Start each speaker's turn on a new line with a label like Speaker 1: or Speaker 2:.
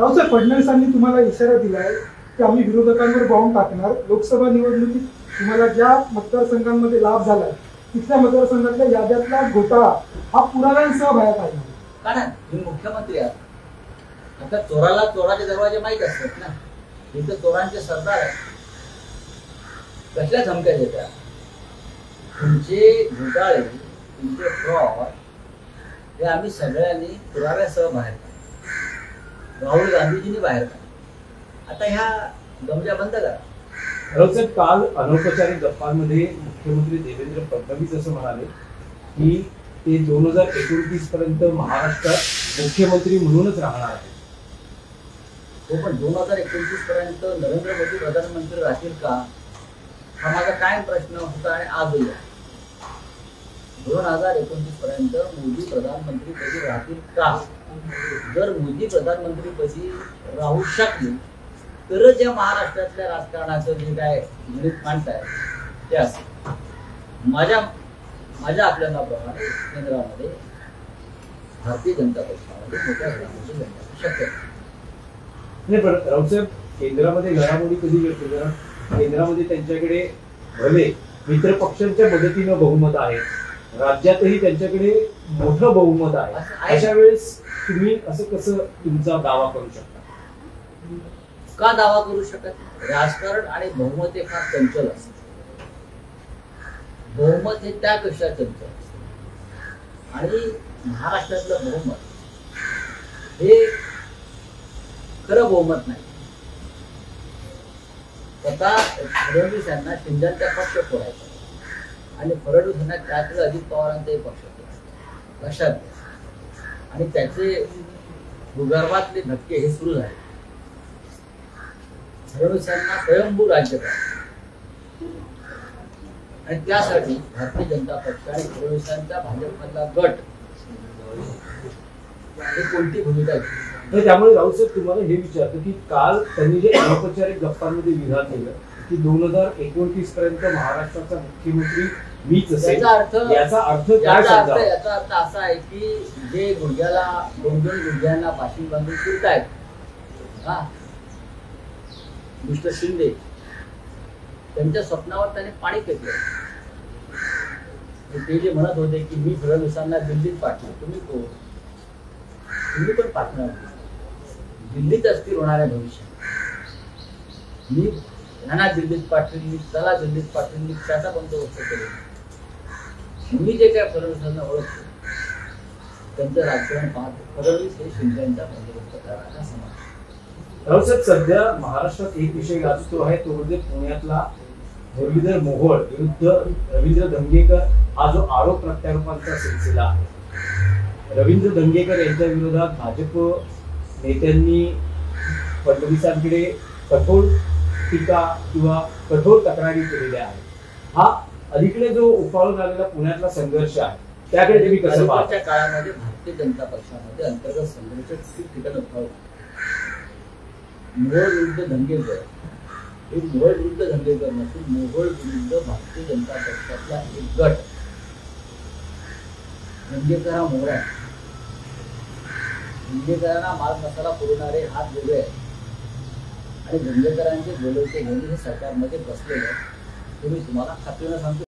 Speaker 1: रावसाहेब फडणवीसांनी तुम्हाला इशारा दिलाय की आम्ही विरोधकांवर बॉम्ब टाकणार. लोकसभा निवडणुकीत तुम्हाला ज्या मतदारसंघांमध्ये लाभ झालाय तिथल्या मतदारसंघातल्या याद्यातला घोटाळा हा पुराव्यांसह बाहेर काढणार.
Speaker 2: कारण हे मुख्यमंत्री आहेत. आता चोराला चोराचे दरवाजे माहीत असतात ना. इथं चोरांचे सरदार आहे. कसल्या धमक्या देतात? तुमचे घोटाळे, तुमचे फ्रॉड हे आम्ही सगळ्यांनी पुराव्यासह बाहेर काढले. राहुल गांधीजींनी बाहेर काढले. आता ह्या गमजा बंद करा.
Speaker 3: रावसाहेब, काल अनौपचारिक गप्पांमध्ये मुख्यमंत्री देवेंद्र फडणवीस असं म्हणाले की ते 2029 पर्यंत महाराष्ट्रात मुख्यमंत्री म्हणूनच राहणार आहेत.
Speaker 2: हो, पण 2029 पर्यंत नरेंद्र मोदी प्रधानमंत्री राहतील का, हा माझा कायम प्रश्न होता आणि आजही आहे. 2029 पर्यंत मोदी प्रधानमंत्रीपदी राहतील का? जर मोदी प्रधानमंत्रीपदी राहू शकले तरच या महाराष्ट्रातल्या राजकारणाचं जे काय गणित मांडताय ते असेल. माझ्या आपल्याप्रमाणे केंद्रामध्ये भारतीय जनता पक्षामध्ये मोठ्या प्रमाणाची जनता शक्यता
Speaker 3: नाही. पण रावसाहेब, केंद्रामध्ये घडामोडी कधी घडते? केंद्रामध्ये त्यांच्याकडे भले मित्र पक्षांच्या मदतीनं बहुमत आहे, राज्यातही त्यांच्याकडे मोठं बहुमत आहे. अशा वेळेस तुम्ही असं कसं तुमचा दावा करू शकता?
Speaker 2: का दावा करू शकत? राजकारण आणि बहुमत हे फार चंचल असते. बहुमत हे त्यापेक्षा चंचल असते. आणि महाराष्ट्रातलं बहुमत हे खरं बहुमत नाही. स्वतः फडणवीस यांना शिंदेचा पक्ष फोडायचा आणि फडणवीस यांना त्यातलं अजित पवारांचाही पक्ष फोडायचा, लक्षात घ्या. आणि त्याचे भूगर्भातले धक्के हे सुरू झाले. फडणवीस यांना स्वयंभू राज्य करायचं आणि त्यासाठी भारतीय जनता पक्ष आणि फडणवीसांचा भाजपमधला गट हे कोणती भूमिका घेतली?
Speaker 3: त्यामुळे रावसाहेब, तुम्हाला हे विचारतो की काल त्यांनी जे अनौपचारिक गप्पांमध्ये विधान केलं की 2029 पर्यंत महाराष्ट्राचा मुख्यमंत्री मीच असेल, याचा अर्थ
Speaker 2: असा आहे की जे गुडघ्याला 2-2 गुडघ्यांना पाशी बांधून फिरतायत, हा मिस्टर शिंदे, त्यांच्या स्वप्नावर त्याने पाणी फेकलं. ते जे म्हणत होते की मी फडणवीसांना दिल्लीत पाठवतो, तुम्ही पण पाठवणार, दिल्लीत अस्थिर होणाऱ्या भविष्यात मी ह्यांना दिल्लीत पाठवेल, मी त्याला दिल्लीत पाठवेल, मी त्याचा बंदोबस्त करेल. मी जे काय फडणवीसांना ओळखतो त्यांचं राजकारण पाहतो. फडणवीस हे शिंदेचा बंदोबस्त करायला समज.
Speaker 3: रावसाहेब, सध्या महाराष्ट्रात एक विषय गाजतो आहे, तो म्हणजे पुण्यातला मुरलीधर मोहोळ विरुद्ध रवींद्र धंगेकर हा जो आरोप प्रत्यारोपांचा सिलसिला आहे. रवींद्र धंगेकर यांच्या विरोधात भाजप नेत्यांनी फडणवीसांकडे कठोर टीका किंवा कठोर तक्रारी केलेल्या आहेत. हा अलीकडे जो उफाळून आलेला पुण्यातला संघर्ष आहे त्याकडे तुम्ही कसं पाहता?
Speaker 2: त्या काळामध्ये भारतीय जनता पक्षामध्ये अंतर्गत संघर्ष ठिकाण उफाळून मोहोळ विरुद्ध धंगेकर हे मोहोळ विरुद्ध धंगेकर नसून मोहोळ विरुद्ध भारतीय जनता पक्षातला एक गट. धंगेकर हा मोहरा आहे. धंगेकरांना माल मसाला पुरवणारे हात वेगळे आहेत आणि धंगेकरांचे बोलवते घेऊन हे सरकारमध्ये बसलेले आहे. ते मी तुम्हाला खात्रीनं सांगतो.